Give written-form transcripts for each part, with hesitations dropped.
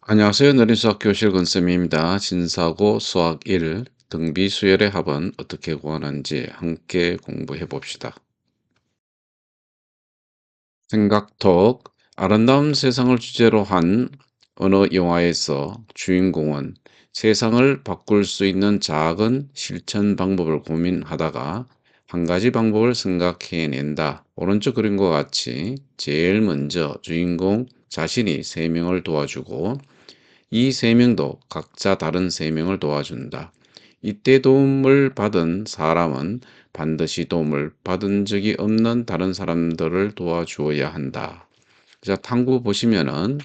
안녕하세요. 느린수학 교실 권쌤입니다. 진사고 수학 1 등비 수열의 합은 어떻게 구하는지 함께 공부해 봅시다. 생각톡 아름다운 세상을 주제로 한 어느 영화에서 주인공은 세상을 바꿀 수 있는 작은 실천 방법을 고민하다가 한 가지 방법을 생각해낸다. 오른쪽 그림과 같이 제일 먼저 주인공 자신이 세 명을 도와주고 이 세 명도 각자 다른 세 명을 도와준다. 이때 도움을 받은 사람은 반드시 도움을 받은 적이 없는 다른 사람들을 도와주어야 한다. 자, 탐구 보시면은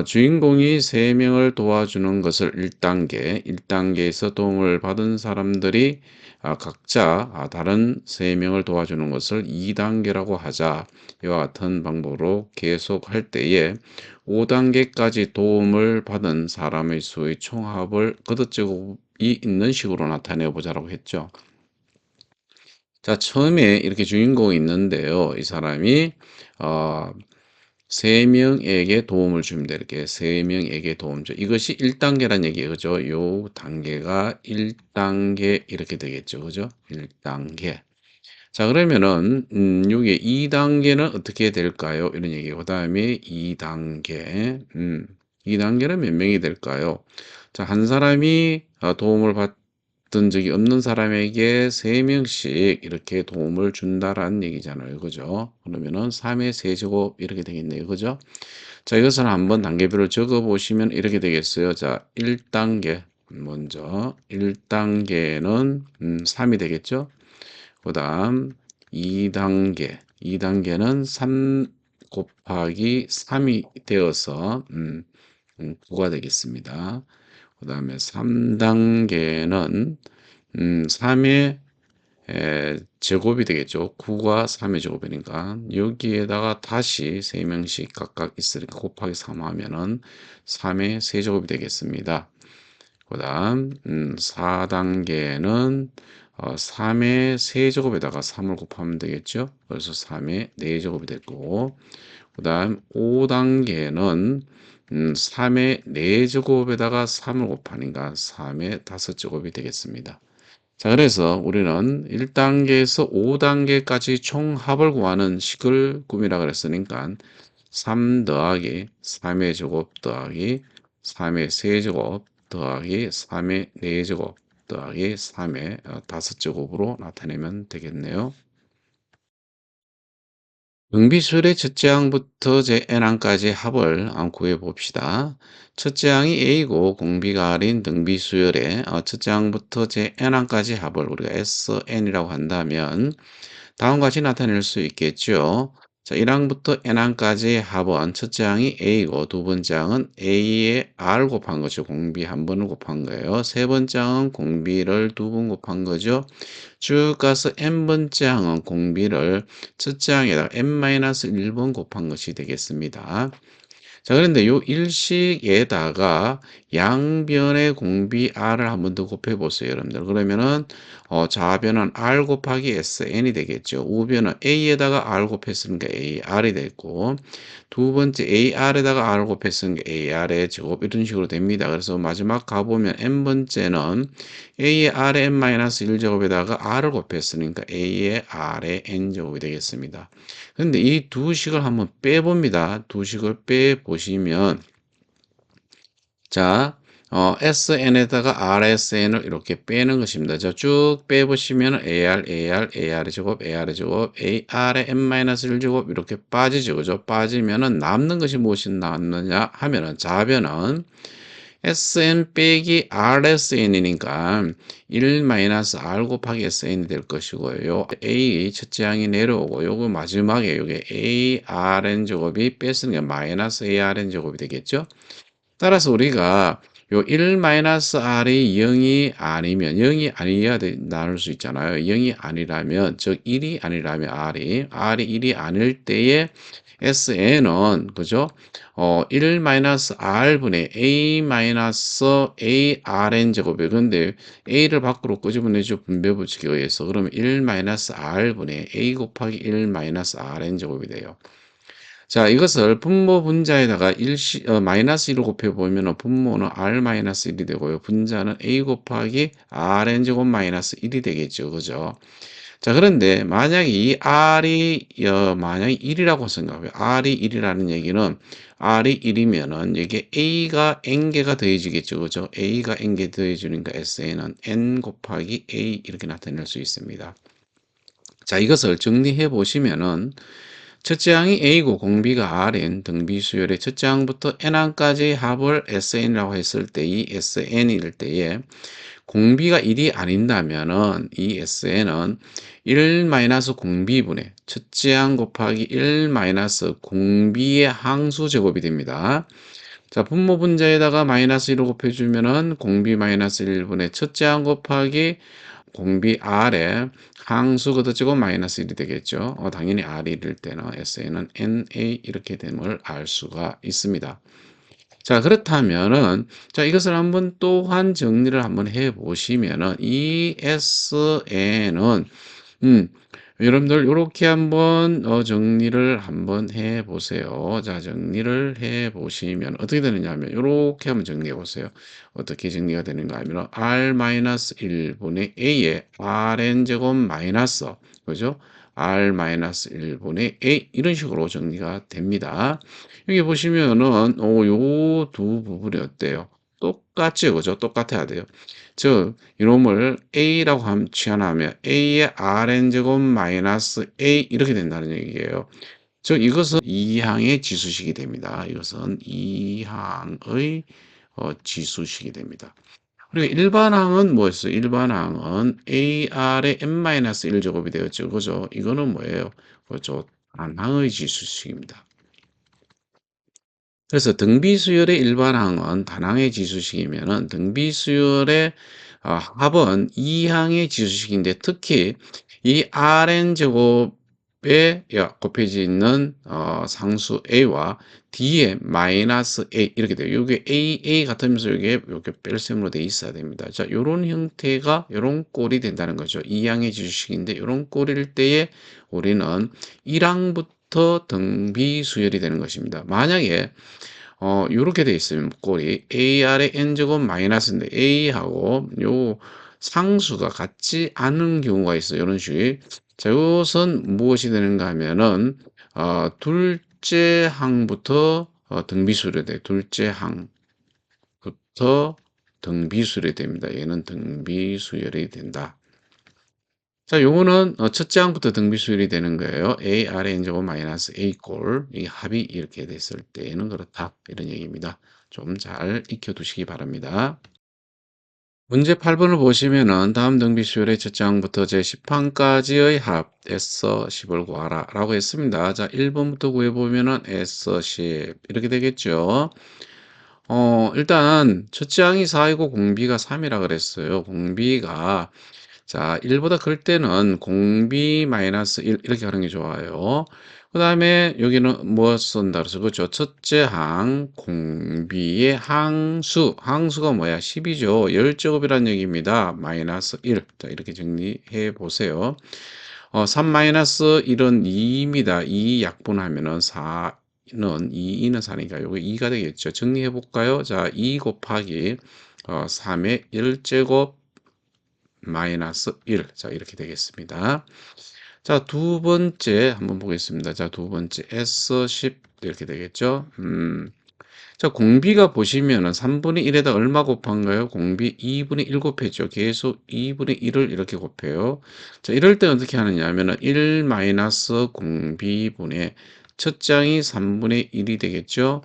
주인공이 세 명을 도와주는 것을 1단계, 1단계에서 도움을 받은 사람들이 각자 다른 세 명을 도와주는 것을 2단계라고 하자. 이와 같은 방법으로 계속할 때에 5단계까지 도움을 받은 사람의 수의 총합을 걷어제곱이 있는 식으로 나타내 보자라고 했죠. 자, 처음에 이렇게 주인공이 있는데요. 이 사람이 어, 세 명에게 도움을 줍니다. 이렇게 세 명에게 도움 줘. 이것이 1단계란 얘기예요. 그죠? 요 단계가 1단계 이렇게 되겠죠. 그죠? 1단계. 자, 그러면은 요게 2단계는 어떻게 될까요? 이런 얘기예요. 그다음에 2단계. 2단계는 몇 명이 될까요? 자, 한 사람이 도움을 받던 적이 없는 사람에게 3명씩 이렇게 도움을 준다라는 얘기잖아요. 그죠? 그러면은 3의 세제곱 이렇게 되겠네요. 그죠? 자, 이것을 한번 단계별로 적어 보시면 이렇게 되겠어요. 자, 1단계 먼저 1단계는 3이 되겠죠? 그다음 2단계, 2단계는 3 곱하기 3이 되어서 9가 되겠습니다. 그다음에 3단계는 3의 제곱이 되겠죠. 9가 3의 제곱이니까 여기에다가 다시 3명씩 각각 있으니까 곱하기 3 하면은 3의 세제곱이 되겠습니다. 그다음 4단계는 3의 세제곱에다가 3을 곱하면 되겠죠. 그래서 3의 4제곱이 될 거고 그다음 5단계는 3의 4제곱에다가 3을 곱하니까 3의 5제곱이 되겠습니다. 자, 그래서 우리는 1단계에서 5단계까지 총합을 구하는 식을 꾸미라 그랬으니까 3 더하기 3의 제곱 더하기 3의 세제곱 더하기 3의 4제곱 더하기 3의 5제곱으로 나타내면 되겠네요. 등비수열의 첫째 항부터 제 n항까지 합을 구해 봅시다. 첫째 항이 a고 공비가 r인 등비수열의 첫째 항부터 제 n항까지 합을 우리가 SN이라고 한다면 다음과 같이 나타낼 수 있겠죠. 자, 1항부터 n항까지 합은 첫째 항이 a고 두 번째 항은 a의 r 곱한 거죠. 공비 한 번을 곱한 거예요. 세 번째 항은 공비를 두 번 곱한 거죠. 쭉 가서 n번째 항은 공비를 첫째 항에다가 n-1번 곱한 것이 되겠습니다. 자, 그런데 요 일식에다가 양변의 공비 r을 한번 더 곱해 보세요, 여러분들. 그러면은 좌변은 r 곱하기 sn이 되겠죠. 우변은 a에다가 r 곱했으니까 ar이 됐고 두 번째 ar에다가 r 곱했으니까 ar의 제곱 이런 식으로 됩니다. 그래서 마지막 가보면 n번째는 a의 r의 n-1제곱에다가 r을 곱했으니까 a의 r의 n제곱이 되겠습니다. 근데 이 두 식을 한번 빼봅니다. 두 식을 빼보시면 자, SN에다가 RSN을 이렇게 빼는 것입니다. 자, 쭉 빼보시면 AR의 제곱, AR의 제곱, AR의 N-1 제곱 이렇게 빠지죠. 그죠? 빠지면은 남는 것이 무엇이 남느냐 하면은 좌변은 SN 빼기 RSN이니까 1-R 곱하기 SN이 될 것이고요. A 첫째 항이 내려오고 요거 마지막에 요게 ARN 제곱이 뺐으니까 마이너스 ARN 제곱이 되겠죠? 따라서 우리가 요 1-r이 0이 아니면 0이 아니어야 나눌 수 있잖아요. 0이 아니라면 즉 1이 아니라면 r이 1이 아닐 때에 SN은 그죠? 1-r분의 a-arn 제곱이에요. 그런데 a를 밖으로 끄집어내죠. 분배 법칙에 의해서. 그러면 1-r분의 a 곱하기 1-rn 제곱이 돼요. 자, 이것을 분모 분자에다가 마이너스 1을 곱해 보면은 분모는 r 마이너스 1이 되고요. 분자는 a 곱하기 rn 제곱 마이너스 1이 되겠죠. 그죠? 자, 그런데 만약에 이 r이 만약에 1이라고 생각해요. r이 1이라는 얘기는 r이 1이면은 이게 a가 n개가 더해지겠죠. 그죠? a가 n개 더해지니까 SN은 n 곱하기 a 이렇게 나타낼 수 있습니다. 자, 이것을 정리해 보시면은 첫째 항이 A고 공비가 R인 등비수열의 첫째 항부터 N항까지 합을 SN이라고 했을 때 이 SN일 때에 공비가 1이 아닌다면은 이 SN은 1 공비분의 첫째 항 곱하기 1 공비의 항수 제곱이 됩니다. 자, 분모 분자에다가 마이너스 1을 곱해주면은 공비 마이너스 1분의 첫째 항 곱하기 공비 R에 항수 걷어지고 마이너스 1이 되겠죠. 당연히 R이 1일 때는 SN은 NA 이렇게 됨을 알 수가 있습니다. 자, 그렇다면은, 자, 이것을 한번 또한 정리를 한번 해 보시면은, 이 SN은, 음, 여러분들 요렇게 한번 정리를 한번 해 보세요. 자, 정리를 해 보시면 어떻게 되느냐 하면 요렇게 한번 정리해 보세요. 어떻게 정리가 되는가 하면 R-1분의 A의 Rn 제곱 마이너스 그죠? R-1분의 A 이런 식으로 정리가 됩니다. 여기 보시면은 요 두 부분이 어때요? 똑같죠, 그죠? 똑같아야 돼요. 즉 이놈을 A라고 취한하면 A의 Rn 제곱 마이너스 A 이렇게 된다는 얘기예요. 즉 이것은 2항의 지수식이 됩니다. 이것은 2항의 지수식이 됩니다. 그리고 일반항은 뭐였어요? 일반항은 AR의 n-1 제곱이 되었죠. 그죠? 이거는 뭐예요? 그죠? 단항의 지수식입니다. 그래서 등비수열의 일반항은 단항의 지수식이면은 등비수열의 합은 2항의 지수식인데 특히 이 Rn 제곱에 곱해져 있는 상수 A와 D의 마이너스 A 이렇게 돼요. 이게 A 같으면서 이게 뺄셈으로 돼 있어야 됩니다. 자, 요런 형태가 요런 꼴이 된다는 거죠. 2항의 지수식인데 요런 꼴일 때에 우리는 1항부터 등비수열이 되는 것입니다. 만약에 요렇게 돼 있으면 꼴이 AR의 n제곱 마이너스인데 A하고 요 상수가 같지 않은 경우가 있어요. 요런 식. 자, 요것은 무엇이 되는가 하면은 둘째 항부터 등비수열이 돼. 둘째 항부터 등비수열이 됩니다. 얘는 등비수열이 된다. 자, 요거는 첫째 항부터 등비수열이 되는 거예요. A, R의 n제곱 마이너스 A 꼴. 이 합이 이렇게 됐을 때는 그렇다. 이런 얘기입니다. 좀 잘 익혀두시기 바랍니다. 문제 8번을 보시면은 다음 등비수열의 첫째 항부터 제10항까지의 합 S 10을 구하라 라고 했습니다. 자, 1번부터 구해보면은 S 10 이렇게 되겠죠. 일단 첫째 항이 4이고 공비가 3이라 그랬어요. 공비가 자, 1보다 클 때는 공비 마이너스 1 이렇게 하는 게 좋아요. 그 다음에 여기는 뭐 쓴다 그래서 그렇죠. 첫째 항 공비의 항수가 뭐야? 10이죠. 열제곱이라는 얘기입니다. 마이너스 1. 자, 이렇게 정리해 보세요. 3 마이너스 1은 2입니다. 2 약분하면은 4는 2는 4니까 요거 2가 되겠죠. 정리해 볼까요? 자, 2 곱하기 3의 1제곱 마이너스 1. 자, 이렇게 되겠습니다. 자, 두 번째 한번 보겠습니다. 자, 두 번째 S10 이렇게 되겠죠. 자, 공비가 보시면은 3분의 1에다 얼마 곱한가요? 공비 2분의 1 곱했죠. 계속 2분의 1을 이렇게 곱해요. 자, 이럴 때 어떻게 하느냐 하면은 1 마이너스 공비분의 첫 장이 3분의 1이 되겠죠.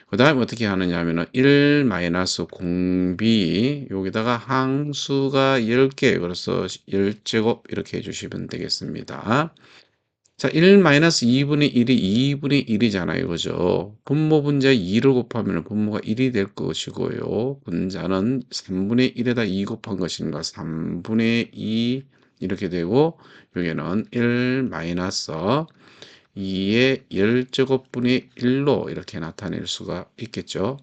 그 다음에 어떻게 하느냐 하면은 1 마이너스 공비 여기다가 항수가 10개 그래서 10제곱 이렇게 해주시면 되겠습니다. 자, 1 마이너스 2분의 1이 2분의 1이잖아요. 그죠? 분모 분자에 2를 곱하면 분모가 1이 될 것이고요. 분자는 3분의 1에다 2 곱한 것인가 3분의 2 이렇게 되고 여기는 1 마이너스 2의 10제곱분의 1로 이렇게 나타낼 수가 있겠죠.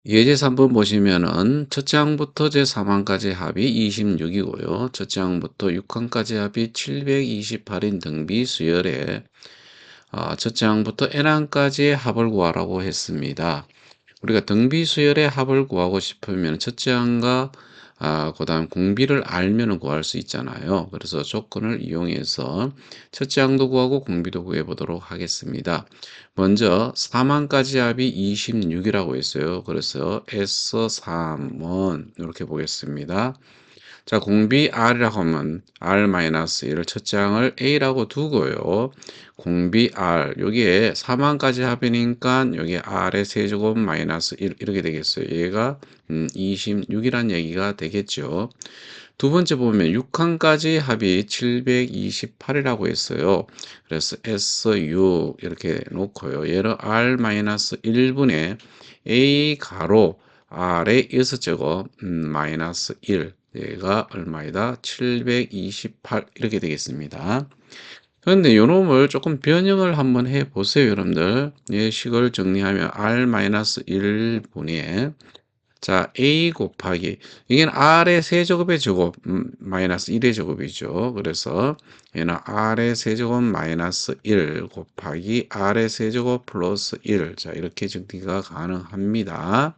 예제서 한번 보시면은 첫째 항부터 제3항까지 합이 26이고요. 첫째 항부터 6항까지 합이 728인 등비 수열에 첫째 항부터 n항까지의 합을 구하라고 했습니다. 우리가 등비 수열의 합을 구하고 싶으면 첫째 항과 그다음 공비를 알면은 구할 수 있잖아요. 그래서 조건을 이용해서 첫째 항도 구하고 공비도 구해 보도록 하겠습니다. 먼저 3항까지 합이 26이라고 했어요. 그래서 S3은 이렇게 보겠습니다. 자, 공비 R이라고 하면 R-1을 첫째 항을 A라고 두고요. 공비 R, 여기에 3항까지 합이니까 여기 R의 세제곱 마이너스 1 이렇게 되겠어요. 얘가 26이란 얘기가 되겠죠. 두 번째 보면 6항까지 합이 728이라고 했어요. 그래서 S6 이렇게 놓고요. 얘를 R-1분의 A 가로 R의 6제곱 마이너스 1 얘가 얼마이다? 728 이렇게 되겠습니다. 그런데 요놈을 조금 변형을 한번 해 보세요, 여러분들. 예식을 정리하면 R-1분의 자, A 곱하기 이게 R의 세제곱의 제곱 마이너스 1의 제곱이죠. 그래서 얘는 R의 세제곱 마이너스 1 곱하기 R의 세제곱 플러스 1. 자, 이렇게 정리가 가능합니다.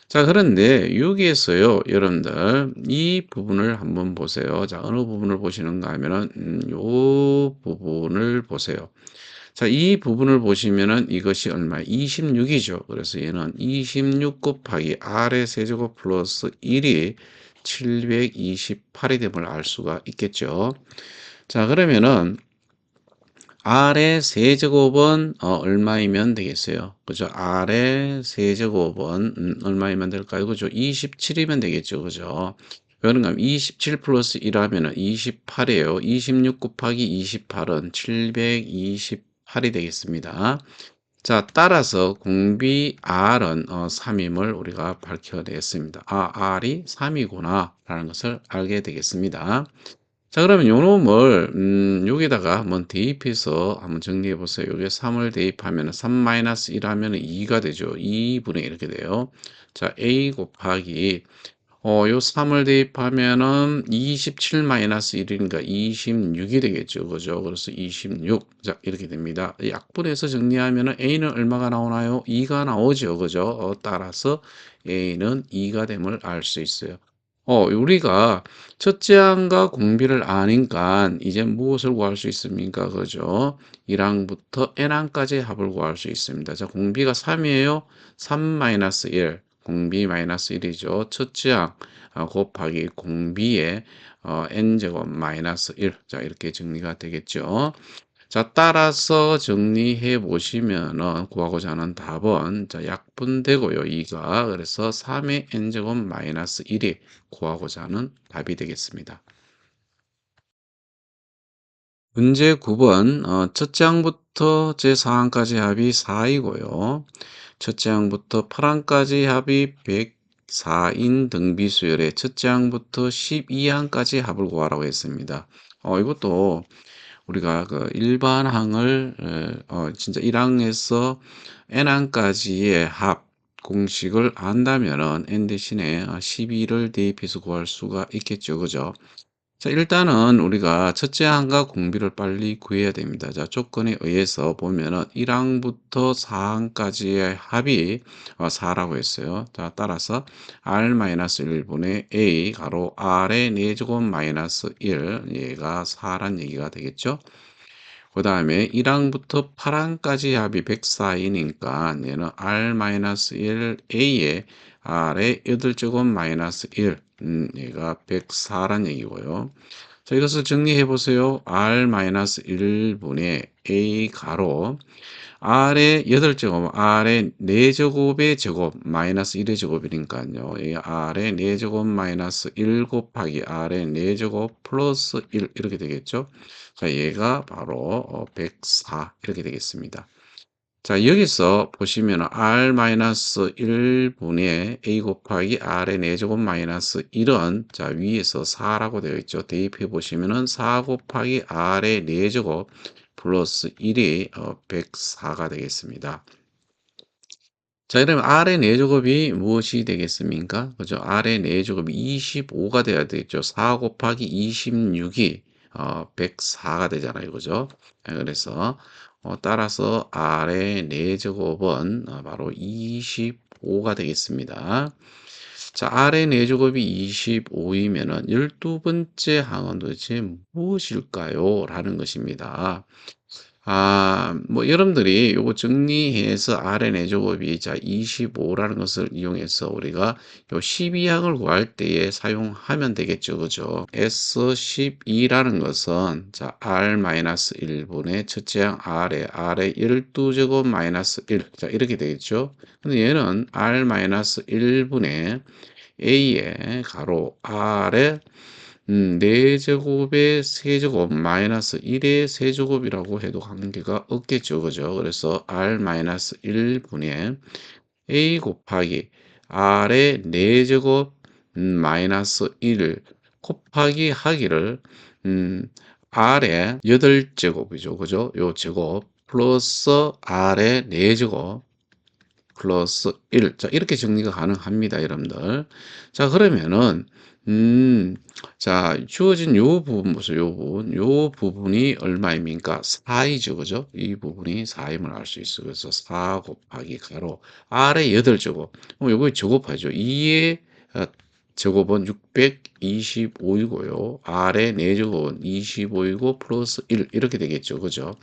자, 그런데 여기에서요, 여러분들, 이 부분을 한번 보세요. 자, 어느 부분을 보시는가 하면은, 요 부분을 보세요. 자, 이 부분을 보시면은 이것이 얼마? 26이죠. 그래서 얘는 26 곱하기 R의 세제곱 플러스 1이 728이 됨을 알 수가 있겠죠. 자, 그러면은, R의 세제곱은 얼마이면 되겠어요? 그죠? R의 세제곱은 얼마이면 될까요? 그죠? 27이면 되겠죠. 그죠? 그런가 하면 27 플러스 1 하면은 28이에요. 26 곱하기 28은 728이 되겠습니다. 자, 따라서 공비 R은 3임을 우리가 밝혀냈습니다. R이 3이구나 라는 것을 알게 되겠습니다. 자, 그러면 요 놈을 여기다가 한번 대입해서 한번 정리해 보세요. 여기에 3을 대입하면 3-1 하면 2가 되죠. 2분의 이렇게 돼요. 자, A 곱하기 요 3을 대입하면은 27-1이니까 26이 되겠죠. 그죠? 그래서 26. 자, 이렇게 됩니다. 약분해서 정리하면은 A는 얼마가 나오나요? 2가 나오죠. 그죠? 따라서 A는 2가 됨을 알 수 있어요. 우리가 첫째 항과 공비를 아니까 이제 무엇을 구할 수 있습니까? 그죠? 1항부터 n항까지 합을 구할 수 있습니다. 자, 공비가 3이에요. 3-1, 공비 마이너스 1이죠. 첫째 항 곱하기 공비의 n제곱 마이너스 1. 자, 이렇게 정리가 되겠죠. 자, 따라서 정리해 보시면은 구하고자 하는 답은 자, 약분되고요. 2가 그래서 3의 n제곱 마이너스 1이 구하고자 하는 답이 되겠습니다. 문제 9번 첫째 항부터 제4항까지 합이 4이고요. 첫째 항부터 8항까지 합이 104인 등비수열의 첫째 항부터 12항까지 합을 구하라고 했습니다. 이것도 우리가 그 일반항을 진짜 1항에서 n항까지의 합 공식을 안다면은 n 대신에 12를 대입해서 구할 수가 있겠죠. 그죠? 자, 일단은 우리가 첫째 항과 공비를 빨리 구해야 됩니다. 자, 조건에 의해서 보면은 1항부터 4항까지의 합이 4라고 했어요. 자, 따라서 R-1분의 A 가로 R의 4제곱 마이너스 1 얘가 4란 얘기가 되겠죠. 그 다음에 1항부터 8항까지 합이 104이니까 얘는 R-1 A에 R의 8제곱 마이너스 1 얘가 104란 얘기고요. 자, 이것을 정리해 보세요. R-1분의 A 가로 R의 8제곱, R의 4제곱의 제곱, 마이너스 1의 제곱이니까요. 이 R의 4제곱 마이너스 1 곱하기 R의 4제곱 플러스 1 이렇게 되겠죠. 자, 얘가 바로 104 이렇게 되겠습니다. 자, 여기서 보시면 R-1분의 A 곱하기 R의 4제곱 마이너스 1은 자, 위에서 4라고 되어 있죠. 대입해 보시면은 4 곱하기 R의 4제곱 플러스 1이 104가 되겠습니다. 자, 이러면 R의 4제곱이 무엇이 되겠습니까? 그죠? R의 4제곱이 25가 돼야 되겠죠. 4 곱하기 26이 104가 되잖아요. 그죠? 그래서 따라서 R의 4제곱은 바로 25가 되겠습니다. 자, R의 4제곱이 25이면은 12번째 항은 도대체 무엇일까요? 라는 것입니다. 뭐 여러분들이 요거 정리해서 Rn의 제곱이 자 25라는 것을 이용해서 우리가 요 12항을 구할 때에 사용하면 되겠죠. 그죠? S12라는 것은 자 R-1분의 첫째 항 R의 12제곱 마이너스 1. 자 이렇게 되겠죠. 근데 얘는 R-1분의 A의 가로 R의 4제곱의 세제곱 마이너스 1의 세제곱이라고 해도 관계가 없겠죠. 그죠? 그래서 R-1분의 A 곱하기 R의 4제곱 마이너스 1 곱하기 하기를 R의 8제곱이죠. 그죠? 요 제곱 플러스 R의 4제곱 플러스 1. 자, 이렇게 정리가 가능합니다, 여러분들. 자, 그러면은, 자, 주어진 요 부분 보세요, 요 부분. 요 부분이 얼마입니까? 4이죠, 그죠? 이 부분이 4임을 알 수 있어요. 그래서 4 곱하기 가로, R의 8제곱. 요거 제곱하죠. 2의 제곱은 625이고요. R의 4제곱은 25이고, 플러스 1. 이렇게 되겠죠, 그죠?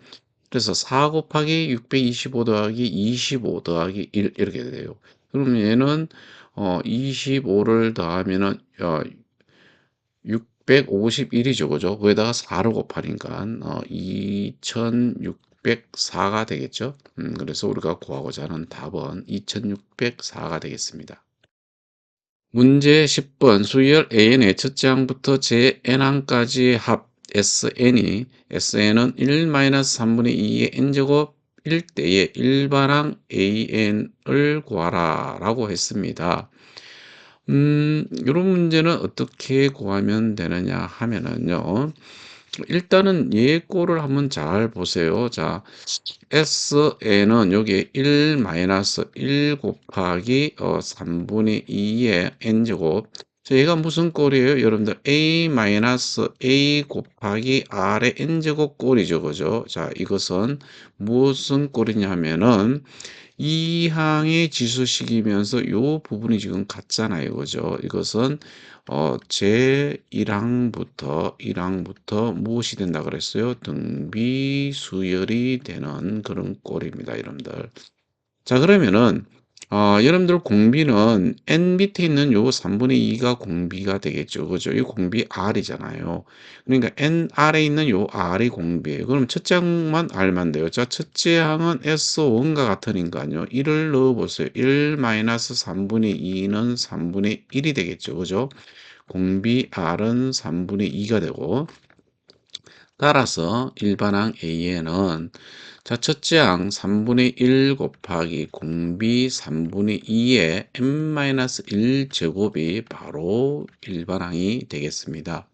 그래서 4 곱하기 625 더하기 25 더하기 1 이렇게 돼요. 그럼 얘는 25를 더하면은 651이죠. 그죠? 거기다가 4를 곱하니까 2604가 되겠죠. 그래서 우리가 구하고자 하는 답은 2604가 되겠습니다. 문제 10번 수열 AN의 첫째 항부터 JN항까지의 합 SN이 SN은 1-3분의 2의 n제곱 일 때의 일반항 AN을 구하라 라고 했습니다. 이런 문제는 어떻게 구하면 되느냐 하면은요. 일단은 예꼴을 한번 잘 보세요. 자, SN은 여기 1 곱하기 3분의 2의 n제곱. 자, 얘가 무슨 꼴이에요? 여러분들 A 곱하기 R의 n제곱 꼴이죠. 그죠? 자, 이것은 무슨 꼴이냐 하면은 이 항의 지수식이면서 요 부분이 지금 같잖아요. 그죠? 이것은 제1항부터 무엇이 된다 그랬어요? 등비수열이 되는 그런 꼴입니다, 여러분들. 자, 그러면은 여러분들 공비는 n 밑에 있는 요 3분의 2가 공비가 되겠죠. 그죠? 이 공비 R이잖아요. 그러니까 n 아래 있는 요 R이 공비예요. 그럼 첫째 항만 R만 돼요. 자, 첫째 항은 S1과 같으니까요. 1을 넣어 보세요. 1-3분의 2는 3분의 1이 되겠죠. 그죠? 공비 R은 3분의 2가 되고 따라서 일반항 A에는 자, 첫째 항 3분의 1 곱하기 공비 3분의 2의 n-1 제곱이 바로 일반항이 되겠습니다.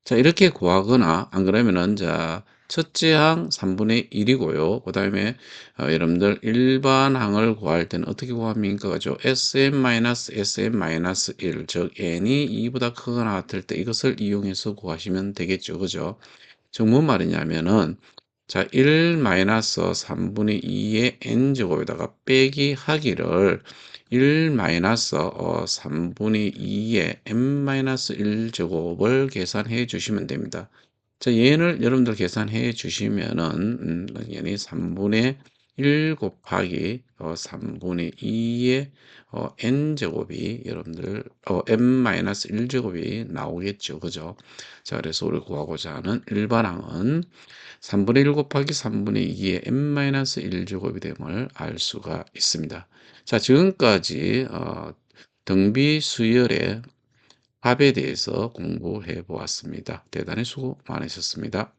자, 이렇게 구하거나 안 그러면은 자, 첫째 항 3분의 1이고요. 그다음에 여러분들 일반항을 구할 때는 어떻게 구합니까? 그죠? SM-SM-1, 즉 n이 2보다 크거나 같을 때 이것을 이용해서 구하시면 되겠죠. 그죠? 즉, 뭔 말이냐면은, 자, 1-3분의 2의 n제곱에다가 빼기 하기를 1-3분의 2의 n-1제곱을 계산해 주시면 됩니다. 자, 얘를 여러분들 계산해 주시면은, 얘는 3분의 1 곱하기 3분의 2의 n제곱이 여러분들 n-1제곱이 나오겠죠. 그죠? 자, 그래서 우리 구하고자 하는 일반항은 3분의 1 곱하기 3분의 2의 n-1제곱이 됨을 알 수가 있습니다. 자, 지금까지 등비 수열의 합에 대해서 공부해 보았습니다. 대단히 수고 많으셨습니다.